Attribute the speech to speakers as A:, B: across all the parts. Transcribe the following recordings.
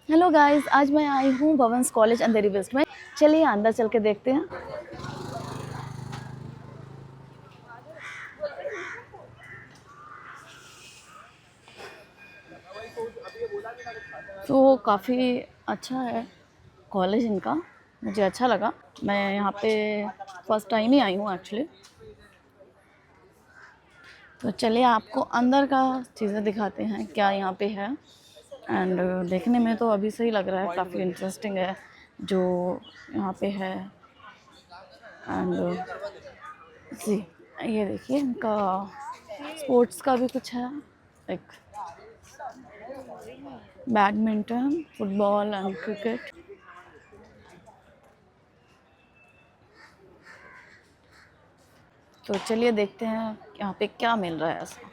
A: Hello guys, आज मैं आई हूँ भवंस कॉलेज अंधेरी वेस्ट में। चलिए अंदर चल के देखते हैं। तो काफ़ी अच्छा है कॉलेज इनका, मुझे अच्छा लगा। मैं यहाँ पे फर्स्ट टाइम ही आई हूँ एक्चुअली। तो चलिए आपको अंदर का चीज़ें दिखाते हैं क्या यहाँ पे है। एंड देखने में तो अभी से ही लग रहा है, काफ़ी इंटरेस्टिंग है जो यहाँ पे है। एंड जी, ये देखिए इनका स्पोर्ट्स का भी कुछ है, एक बैडमिंटन, फुटबॉल एंड क्रिकेट। तो चलिए देखते हैं यहाँ पे क्या मिल रहा है ऐसा।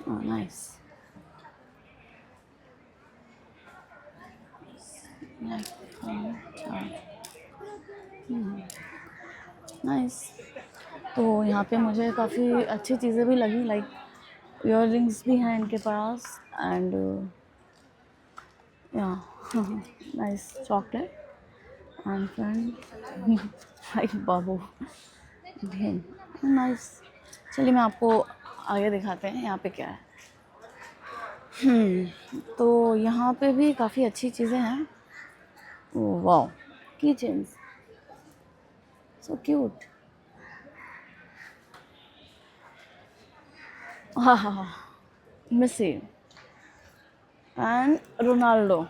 A: Nice nice. तो यहाँ पे मुझे काफ़ी अच्छी चीज़ें भी लगी, लाइक ईयर रिंग्स भी हैं इनके पास। एंड या nice chocolate and friend like बाबू भी नाइस। चलिए मैं आपको आगे दिखाते हैं यहाँ पे क्या है। तो यहाँ पे भी काफ़ी अच्छी चीज़ें हैं। वाओ, की चेन्स, सो क्यूट। हाँ हाँ हाँ, Messi and Ronaldo,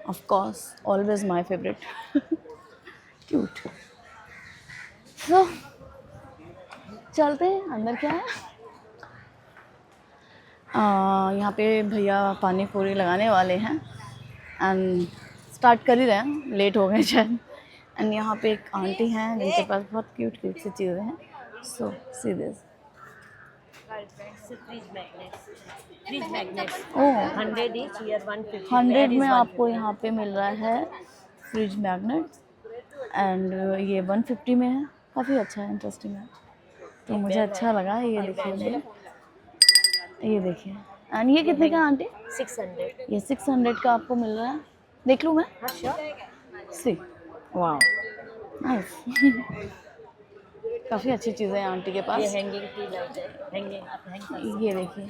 A: of course always my favourite. Cute. So चलते हैं अंदर क्या है। यहाँ पे भैया पानी पूरी लगाने वाले हैं एंड स्टार्ट कर ही रहे हैं, लेट हो गए शायद। एंड यहाँ पे एक आंटी हैं जिनके पास बहुत क्यूट क्यूट सी चीज़ें हैं। So see this
B: fridge magnets
A: oh,
B: 100 each here 150
A: 100
B: where is
A: में आपको
B: 150
A: यहाँ पे मिल रहा है फ्रिज मैग्नेट। एंड ये 150 में है, काफ़ी अच्छा है, इंटरेस्टिंग है। तो मुझे अच्छा लगा। ये देखिए, ये देखिए। एंड ये कितने का आंटी?
B: 600
A: ये 600 का आपको मिल रहा है। देख लूँ मैं?
B: हाँ श्योर
A: सी, वाह, नाइस। काफ़ी अच्छी चीज़ें हैं आंटी के
B: ये
A: पास।
B: हैंगिंग टी लाइट है हैंगिंग आप हैंग कर सकते
A: ये देखिए,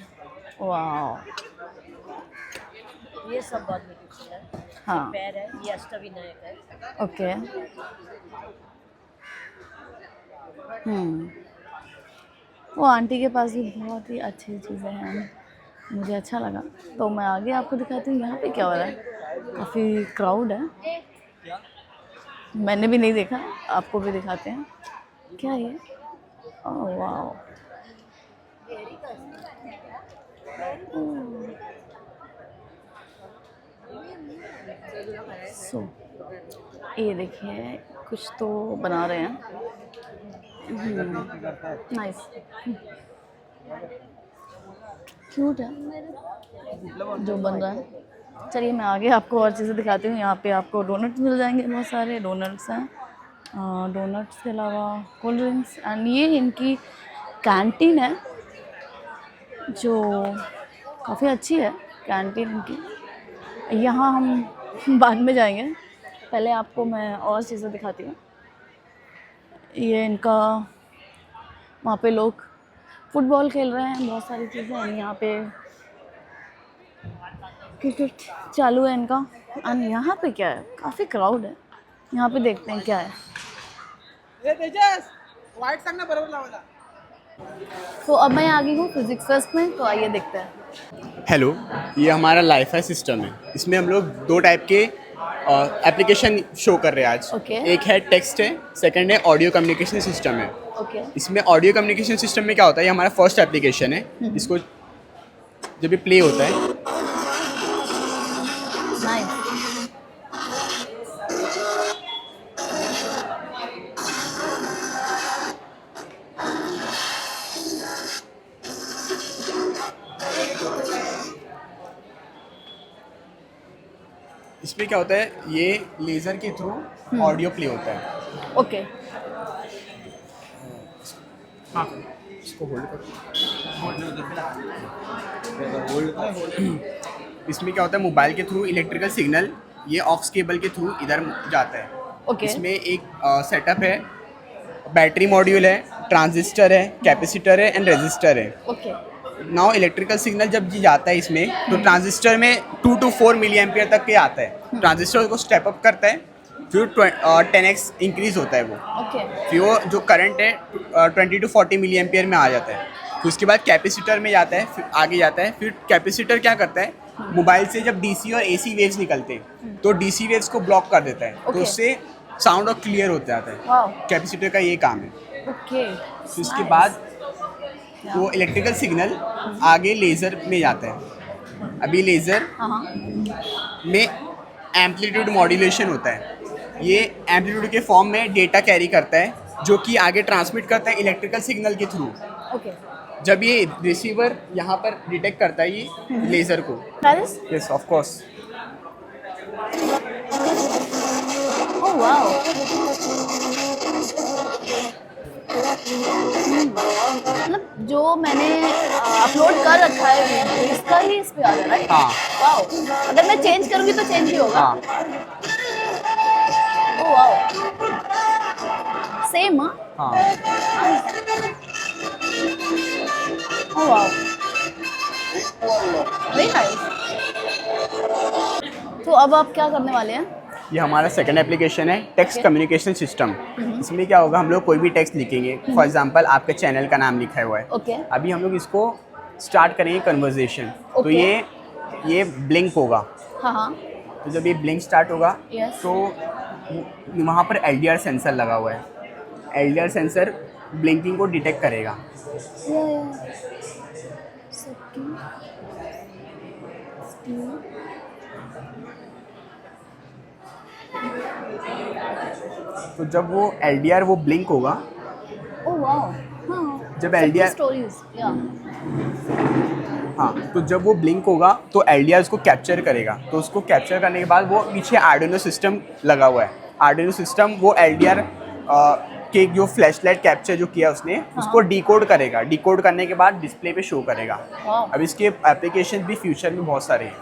A: वाह,
B: हैं। ये सब बहुत ब्यूटीफुल है।
A: हाँ,
B: पैर है ये अष्टविनायक है।
A: ओके। वो आंटी के पास भी बहुत ही अच्छी चीज़ें हैं, मुझे अच्छा लगा। तो मैं आगे आपको दिखाती हूँ यहाँ पे क्या हो रहा है। काफ़ी क्राउड है, मैंने भी नहीं देखा, आपको भी दिखाते हैं। क्या ये? ओह वाह, सो ये देखिए कुछ तो बना रहे हैं। नाइस, क्यूट है जो बन रहा है। चलिए मैं आगे आपको और चीज़ें दिखाती हूँ। यहाँ पे आपको डोनट्स मिल जाएंगे, बहुत सारे डोनट्स हैं। डोनट्स के अलावा कोल्ड ड्रिंक्स। एंड ये इनकी कैंटीन है जो काफ़ी अच्छी है, कैंटीन इनकी। यहाँ हम बाद में जाएंगे, पहले आपको मैं और चीज़ें दिखाती हूँ। ये इनका, वहाँ पे लोग फुटबॉल खेल रहे हैं, बहुत सारी चीज़ें हैं यहाँ पे, क्रिकेट चालू है इनका। एंड यहाँ पे क्या है, काफ़ी क्राउड है। यहाँ पे देखते हैं क्या है। तो अब मैं आ गई हूँ फिजिक्स फेस्ट में, तो आइए देखते हैं।
C: हेलो, ये हमारा लाइफाई सिस्टम है। इसमें हम लोग दो टाइप के एप्लीकेशन शो कर रहे हैं आज।
A: ओके।
C: एक है टेक्स्ट है, सेकंड है ऑडियो कम्युनिकेशन सिस्टम है।
A: ओके।
C: इसमें ऑडियो कम्युनिकेशन सिस्टम में क्या होता है, ये हमारा फर्स्ट एप्लीकेशन है। इसको जब ये प्ले होता है,
A: नाइस।
C: इसमें क्या होता है, ये लेज़र के थ्रू ऑडियो प्ले होता है।
A: ओके।
C: हाँ, इसको होल्ड करो। इसमें क्या होता है, मोबाइल के थ्रू इलेक्ट्रिकल सिग्नल ये ऑक्स केबल के थ्रू इधर जाता है।
A: ओके
C: इसमें एक सेटअप है, बैटरी मॉड्यूल है, ट्रांजिस्टर है, कैपेसिटर है एंड रेजिस्टर है।
A: ओके
C: नाउ इलेक्ट्रिकल सिग्नल जब जी जाता है इसमें, तो ट्रांजिस्टर में 2 to 4 मिली एम्पियर तक के आता है। ट्रांजिस्टर को स्टेप अप करता है, फिर 10x इंक्रीज होता है वो।
A: ओके
C: फिर वो जो करंट है 20 to 40 मिली एम्पियर में आ जाता है। फिर उसके बाद कैपेसिटर में जाता है, फिर आगे जाता है। फिर कैपेसिटर क्या करता है, मोबाइल से जब डीसी और एसी वेव्स निकलते हैं तो डीसी वेव्स को ब्लॉक कर देता है, तो
A: Okay.
C: उससे साउंड और क्लियर हो जाता है।
A: वाओ
C: कैपेसिटर का ये काम है।
A: ओके
C: फिर उसके बाद वो इलेक्ट्रिकल सिग्नल आगे लेज़र में जाता है। अभी लेज़र
A: हाँ हाँ
C: में एम्पलीट्यूड मॉड्यूलेशन होता है। ये एम्पलीट्यूड के फॉर्म में डेटा कैरी करता है, जो कि आगे ट्रांसमिट करता है इलेक्ट्रिकल सिग्नल के थ्रू।
A: ओके
C: जब ये रिसीवर यहाँ पर डिटेक्ट करता है ये लेज़र को।
A: Paris
C: yes of course.
A: Oh wow मतलब जो मैंने अपलोड कर रखा है वीडियो इसका ही इस पे आ रहा है राइट?
C: हाँ
A: वाओ अगर मैं चेंज करूँगी तो चेंज भी होगा।
C: हाँ
A: ओह वाओ सेम हाँ
C: हाँ।
A: Oh wow very nice. तो अब आप क्या करने वाले हैं?
C: ये हमारा सेकंड एप्लीकेशन है, टेक्स्ट
A: Okay.
C: Communication system. इसमें क्या होगा, हम लोग कोई भी टेक्स्ट लिखेंगे, फॉर एग्जांपल आपके चैनल का नाम लिखा हुआ है।
A: ओके
C: अभी हम लोग इसको स्टार्ट करेंगे कन्वर्जेशन। तो
A: Okay.
C: ये ब्लिंक होगा।
A: हाँ हाँ
C: तो जब ये ब्लिंक स्टार्ट होगा
A: Yes.
C: तो वहाँ पर LDR सेंसर लगा हुआ है। LDR सेंसर ब्लिंकिंग को डिटेक्ट करेगा। तो जब वो LDR वो ब्लिंक होगा,
A: ओह वाओ हाँ
C: जब LDR
A: स्टोरीज या
C: हाँ, तो जब वो ब्लिंक होगा तो LDR उसको कैप्चर करेगा। तो उसको कैप्चर करने के बाद वो पीछे आर्डिनो सिस्टम लगा हुआ है। आर्डिनो सिस्टम वो LDR के जो फ्लैशलाइट कैप्चर जो किया उसने उसको डिकोड करेगा। डिकोड करने के बाद डिस्प्ले पे शो करेगा।
A: वाओ
C: अब इसके एप्लीकेशन भी फ्यूचर में बहुत सारे हैं,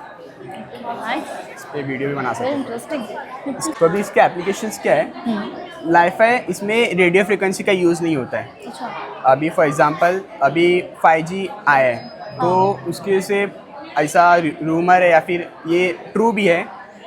A: नाइस
C: इस पे वीडियो भी बना
A: वेरी
C: सकते
A: इंटरेस्टिंग।
C: हैं। तो अभी इसके एप्लीकेशंस क्या है, लाइफाई इसमें रेडियो फ्रिक्वेंसी का यूज़ नहीं होता है।
A: अच्छा
C: अभी फॉर एग्जांपल अभी 5G आया है, तो उसके से ऐसा रूमर है या फिर ये ट्रू भी है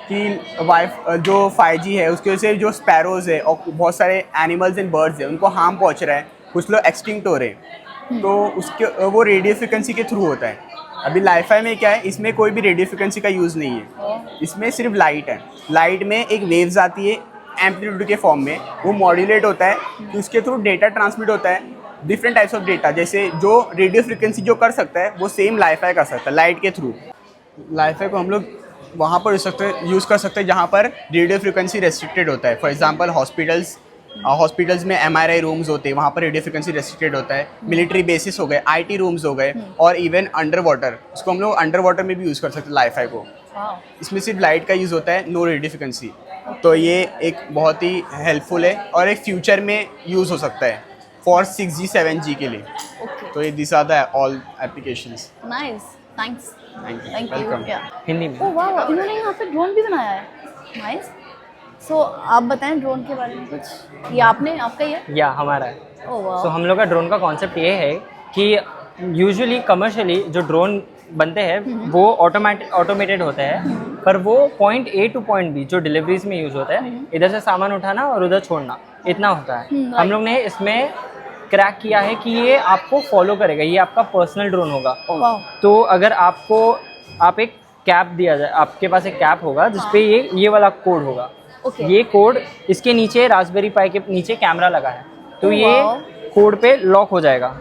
C: कि जो 5G है उसकी वजह से जो स्पैरोज़ है और बहुत सारे एनिमल्स एंड बर्ड्स है उनको हार्म पहुंच रहा है, कुछ लोग एक्सटिंक्ट हो रहे हैं। तो उसके वो रेडियो फ्रिक्वेंसी के थ्रू होता है। अभी लाइफाई में क्या है, इसमें कोई भी रेडियो फ्रिक्वेंसी का यूज़ नहीं है, इसमें सिर्फ लाइट है। लाइट में एक वेव्स आती है एम्पलीट्यूड के फॉर्म में, वो मॉड्यूलेट होता है, तो उसके थ्रू डेटा ट्रांसमिट होता है, डिफरेंट टाइप्स ऑफ डेटा। जैसे जो रेडियो फ्रिक्वेंसी जो कर सकता है वो सेम लाइफाई कर सकता है लाइट के थ्रू। लाइफाई को हम लोग वहाँ पर यूज़ कर सकते हैं जहाँ पर रेडियो फ्रिक्वेंसी रेस्ट्रिक्टेड होता है। फॉर एग्जांपल हॉस्पिटल्स में MRI रूम्स होते हैं, वहाँ पर रेडियो फ्रिक्वेंसी रेस्ट्रिक्टेड होता है। मिलिट्री बेसिस हो गए, IT रूम्स हो गए, और इवन अंडर वाटर, उसको हम लोग अंडर वाटर में भी यूज़ कर सकते हैं लाइफाई को।
A: वाओ
C: इसमें सिर्फ लाइट का यूज़ होता है, नो रेडियो फ्रिक्वेंसी। तो ये एक बहुत ही हेल्पफुल है और एक फ्यूचर में यूज़ हो सकता है फॉर 6G 7G के लिए।
A: ओके
C: तो ये this are the all applications.
A: Nice thanks
C: thank you,
A: thank you
C: welcome.
A: या
D: हिंदी में।
A: ओह वाह इन्होंने यहाँ पे ड्रोन भी बनाया है नाइस। सो आप बताएं ड्रोन के बारे में कुछ। ये आपका ही है?
D: या हमारा है।
A: ओह वाह
D: सो हम लोग का ड्रोन का कॉन्सेप्ट ये है कि यूजुअली कमर्शियली जो ड्रोन बनते हैं वो ऑटोमेटेड होते हैं, पर वो point A two point B जो डिलीवरीज में यूज़ होता है, इधर से सामान उठाना और उधर छोड़ना, इतना होता है। हम लोग ने इसमें क्रैक किया है कि ये आपको फॉलो करेगा, ये आपका पर्सनल ड्रोन होगा।
A: वाह
D: तो अगर आप एक कैप दिया जाए, आपके पास एक कैप होगा जिसपे ये वाला कोड होगा।
A: ओके
D: ये कोड इसके नीचे रास्पबेरी पाई के नीचे कैमरा लगा है, तो ये
A: वाओ।
D: कोड पे लॉक हो जाएगा।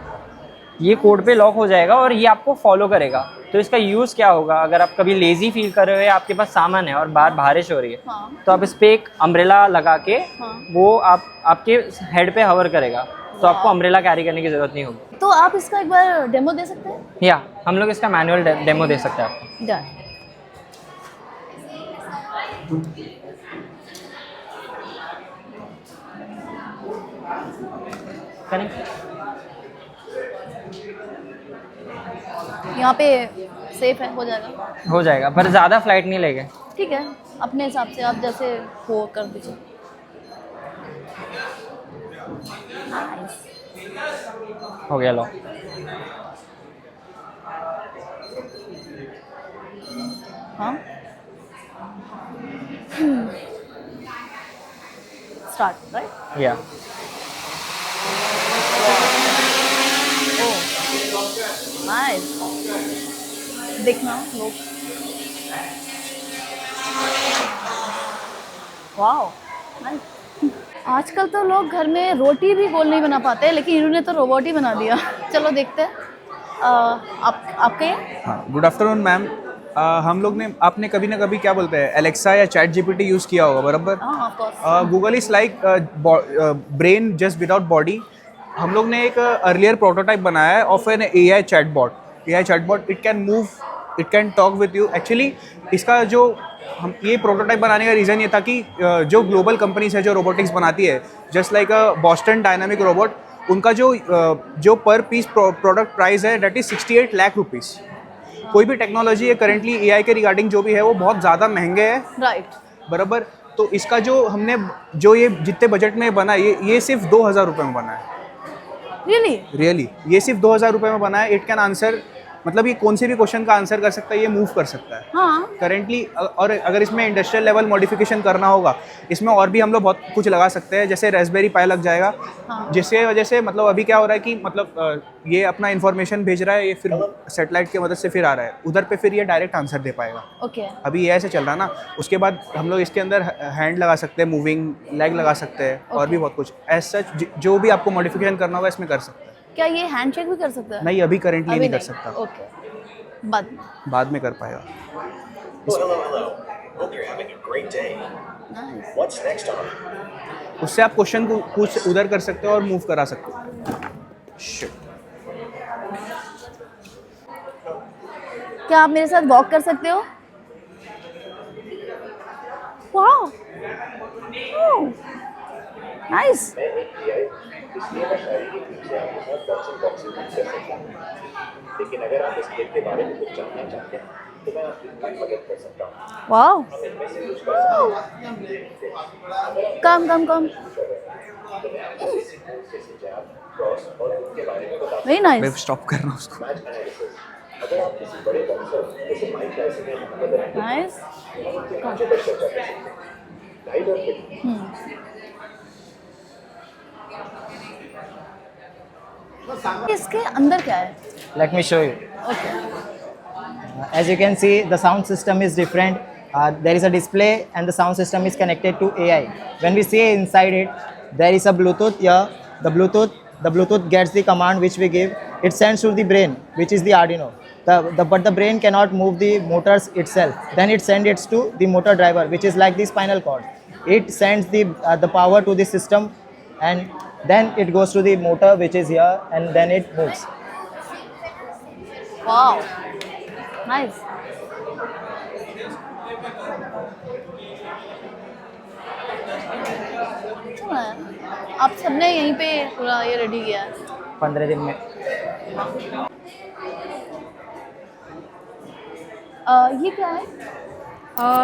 D: ये कोड पे लॉक हो जाएगा और ये आपको फॉलो करेगा। तो इसका यूज़ क्या होगा, अगर आप कभी लेजी फील कर रहे हो या आपके पास सामान है और बाहर बारिश हो रही है,
A: हाँ
D: तो आप इस पे एक अम्ब्रेला लगा के
A: हाँ
D: वो आपके हेड पे हवर करेगा, तो आपको अम्ब्रेला कैरी करने की ज़रूरत नहीं होगी।
A: तो आप इसका एक बार डेमो दे सकते हैं?
D: या हम लोग इसका मैनुअल डेमो दे सकते हैं आपको।
A: डन।
D: करेक्ट।
A: यहाँ पे सेफ है, हो जाएगा।
D: हो जाएगा, पर ज़्यादा फ्लाइट नहीं लेंगे।
A: ठीक है, अपने हिसाब से आप जैसे हो कर दीजिए। नाइस।
D: हो गया, लो।
A: हाँ, स्टार्ट राइट।
D: या
A: नाइस। देखना लोग, वाओ नाइस। आजकल तो लोग घर में रोटी भी गोल नहीं बना पाते, लेकिन इन्होंने तो रोबोट ही बना दिया। चलो देखते हैं। आपके
E: हाँ, गुड आफ्टरनून मैम। हम लोग ने आपने कभी ना कभी क्या बोलते हैं एलेक्सा या चैट जीपीटी यूज़ किया होगा, बराबर?
A: हाँ of course.
E: Google is like brain just without body. हम लोग ने एक अर्लियर प्रोटोटाइप बनाया है of an AI chatbot. AI chatbot it can move, it can talk with you. Actually इसका जो हम ये प्रोटोटाइप बनाने का रीज़न ये था कि जो ग्लोबल कंपनीज है जो रोबोटिक्स बनाती है, just like Boston dynamic robot, उनका जो पर पीस प्रोडक्ट प्राइस है डेट इज़ 68 लाख रुपीज़। कोई भी टेक्नोलॉजी है करेंटली एआई के रिगार्डिंग जो भी है वो बहुत ज़्यादा महंगे है,
A: राइट।
E: बराबर? तो इसका जो हमने जो ये जितने बजट में बना ये सिर्फ 2000 रुपये में बना है। रियली ये सिर्फ 2000 रुपये में बना है। इट कैन आंसर, मतलब ये कौन से भी क्वेश्चन का आंसर कर सकता है, ये मूव कर सकता है।
A: हाँ
E: करेंटली और अगर इसमें इंडस्ट्रियल लेवल मॉडिफिकेशन करना होगा, इसमें और भी हम लोग बहुत कुछ लगा सकते हैं, जैसे रेस्पबेरी पाई लग जाएगा।
A: हाँ।
E: जिसके वजह से मतलब अभी क्या हो रहा है कि मतलब ये अपना इन्फॉर्मेशन भेज रहा है, ये फिर सेटेलाइट की मदद से फिर आ रहा है उधर पे, फिर ये डायरेक्ट आंसर दे पाएगा।
A: ओके।
E: अभी ये ऐसे चल रहा है ना। उसके बाद हम लोग इसके अंदर हैंड लगा सकते हैं, मूविंग लेग लगा सकते हैं, और भी बहुत कुछ एज सच जो भी आपको मॉडिफिकेशन करना होगा इसमें कर सकते हैं।
A: क्या ये हैंडशेक भी कर सकता है?
E: नहीं, अभी करेंटली
A: अभी
E: नहीं कर सकता,
A: ओके, बाद में
E: कर पाएगा।
F: Well, hello, hello. Hope you're having a great day.
A: Nice.
F: What's next on?
E: उससे आप क्वेश्चन को कुछ उधर कर सकते हो और मूव करा सकते हो। Shit.
A: क्या आप मेरे साथ वॉक कर सकते हो? Wow nice.
F: लेकिन अगर आप इस खेल के बारे में कुछ जानना चाहते हैं तो मैं आपकी मदद कर सकता हूँ।
A: वाओ कम वेरी
E: मैं
A: नाइस।
E: स्टॉप कर रहा हूँ उसको।
F: अगर आप किसी बड़े बॉक्सर जैसे माइक टायसन या मोहम्मद अली
A: नाइस।
F: कांचे पर चर्चा कर सकते हैं। लाइट और फिट
A: इसके अंदर क्या है?
G: Let me show you.
A: Okay
G: As you can see, the sound system is different. There is a display and the sound system is connected to AI. When we see inside it, there is a Bluetooth here. The Bluetooth gets the command which we give. It sends to the brain, which is the Arduino. But the brain cannot move the motors itself. Then it sends it to the motor driver, which is like the spinal cord. It sends the power to the system, and then it goes to the motor, which is here, and then it moves.
A: Wow nice. आप सबने यहीं पे पूरा ये ready किया है?
G: 15 दिन में।
A: ये क्या है?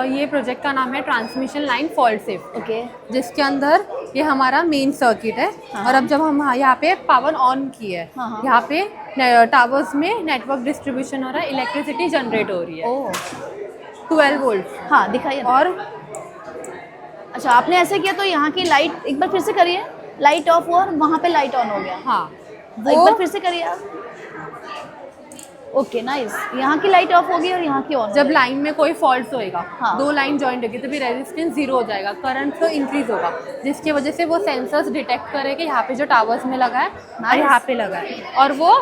H: ये प्रोजेक्ट का नाम है transmission line fault safe,
A: okay
H: जिसके अंदर ये हमारा मेन सर्किट है। और अब जब हम यहाँ पे पावर ऑन किए है,
A: हाँ, हाँ।
H: यहाँ पे टावर्स में नेटवर्क डिस्ट्रीब्यूशन हो रहा है, इलेक्ट्रिसिटी जनरेट हो रही है
A: ओह
H: 12 वोल्ट।
A: हाँ दिखाइए।
H: और
A: अच्छा आपने ऐसे किया तो यहाँ की लाइट एक बार फिर से करिए, लाइट ऑफ हुआ और वहाँ पे लाइट ऑन हो गया।
H: हाँ
A: एक बार फिर से करिए आप। Okay nice. यहाँ की लाइट ऑफ होगी और यहाँ की ऑन।
H: जब लाइन में कोई फॉल्ट होएगा,
A: हाँ।
H: 2 लाइन जॉइंट होगी, तभी रेजिस्टेंस 0 हो जाएगा, करंट तो इंक्रीज होगा, जिसकी वजह से वो सेंसर्स डिटेक्ट करे कि यहाँ पे जो टावर्स में लगा है और यहाँ पे लगा है। और वो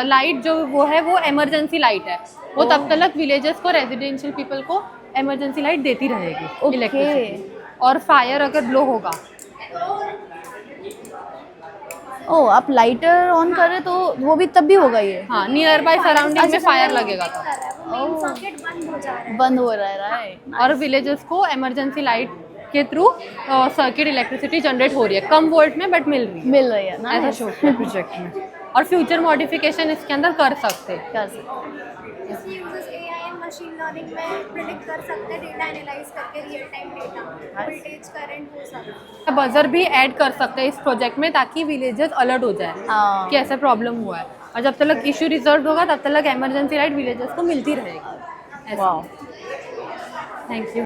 H: लाइट जो वो है वो इमरजेंसी लाइट है, वो तब तक विलेजेस को, रेजिडेंशियल पीपल को इमरजेंसी लाइट देती रहेगी इलेक्ट्रिसिटी। और फायर अगर ब्लो होगा,
A: ओ आप लाइटर ऑन कर रहे तो वो भी तब भी होगा ये?
H: हाँ नियर बाय सराउंडिंग में फायर लगेगा तो
A: बंद हो रहा है राइट।
H: और विलेजेस को इमरजेंसी लाइट के थ्रू सर्किट इलेक्ट्रिसिटी जनरेट हो रही है, कम वोल्ट में बट मिल रही है
A: ना
H: ऐसा शो है प्रोजेक्ट में। और फ्यूचर मॉडिफिकेशन इसके अंदर कर सकते हैं।
A: कर सकते
I: This uses AI and machine learning में predict कर सकते हैं, डेटा एनालाइज करके real time data, voltage, current, वो सब।
H: बजर भी ऐड कर सकते हैं इस प्रोजेक्ट में ताकि विलेजेस अलर्ट हो जाए
A: हाँ।
H: कि ऐसा प्रॉब्लम हुआ है, और जब तक इशू रिजॉल्व होगा तब तक इमरजेंसी लाइट विलेजेस को मिलती रहेगी।
A: वाह,
H: थैंक यू।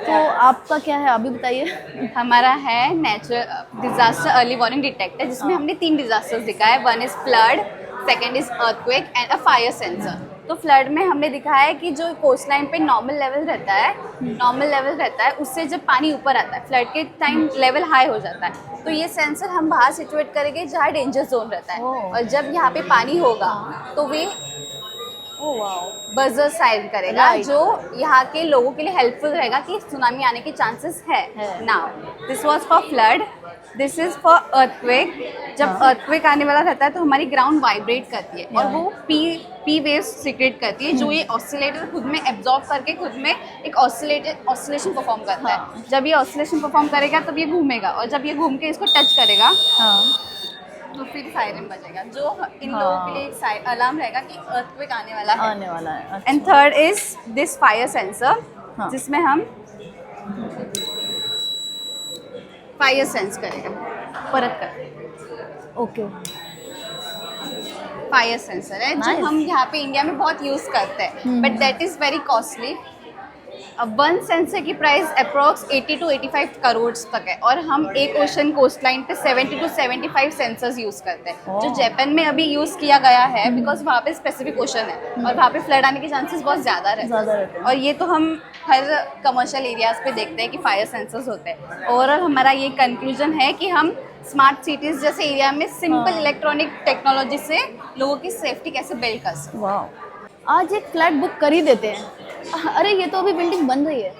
A: तो आपका क्या है अभी बताइए।
J: हमारा है natural disaster early warning detector, जिसमें हमने 3 डिजास्टर्स दिखाए। One is flood, second is earthquake and a fire sensor. तो फ्लड में हमने दिखाया है कि जो कोस्ट लाइन पे नॉर्मल लेवल रहता है उससे जब पानी ऊपर आता है फ्लड के टाइम लेवल हाई हो जाता है, तो ये सेंसर हम बाहर सिचुएट करेंगे जहाँ डेंजर जोन रहता है, और जब यहाँ पे पानी होगा तो वे बजर साइन करेगा, जो यहाँ के लोगों के लिए हेल्पफुल रहेगा कि सुनामी आने के चांसेस है। Now this was for flood, this is for earthquake. जब अर्थक्वेक आने वाला रहता है तो हमारी ग्राउंड वाइब्रेट करती है और वो पी वेव्स सीक्रेट करती है, जो ये ऑसिलेटर खुद में एब्जॉर्ब करके खुद में एक ऑसिलेशन परफॉर्म करता है। जब ये ऑसिलेशन परफॉर्म करेगा तब ये घूमेगा, और जब ये घूम के इसको टच करेगा तो फिर सायरन बजेगा, जो इन लोगों के लिए एक अलार्म रहेगा कि अर्थक्वेक आने वाला है। And third is this fire sensor, जिसमें हम फायर सेंस करेगा परत कर।
A: ओके,
J: फायर सेंसर है जो हम यहाँ पे इंडिया में बहुत यूज करते हैं, but that is very costly. अब 1 सेंसर की प्राइस अप्रॉक्स 80 to 85 करोड़ तक है, और हम एक ओशन कोस्ट लाइन पे 70 to 75 सेंसर्स यूज करते हैं, जो जापान में अभी यूज किया गया है बिकॉज वहाँ पे स्पेसिफिक ओशन है और वहाँ पे फ्लड आने के चांसेस बहुत ज़्यादा रहते हैं। और ये तो हम हर कमर्शियल एरियाज पे देखते हैं कि फायर सेंसर्स होते हैं। ओवरऑल हमारा ये कंक्लूजन है कि हम स्मार्ट सिटीज़ जैसे एरिया में सिंपल इलेक्ट्रॉनिक टेक्नोलॉजी से लोगों की सेफ्टी कैसे बिल्ड कर सकते हैं।
A: वाह, आज एक फ्लैट बुक कर ही देते हैं। अरे ये तो अभी बिल्डिंग बन रही है।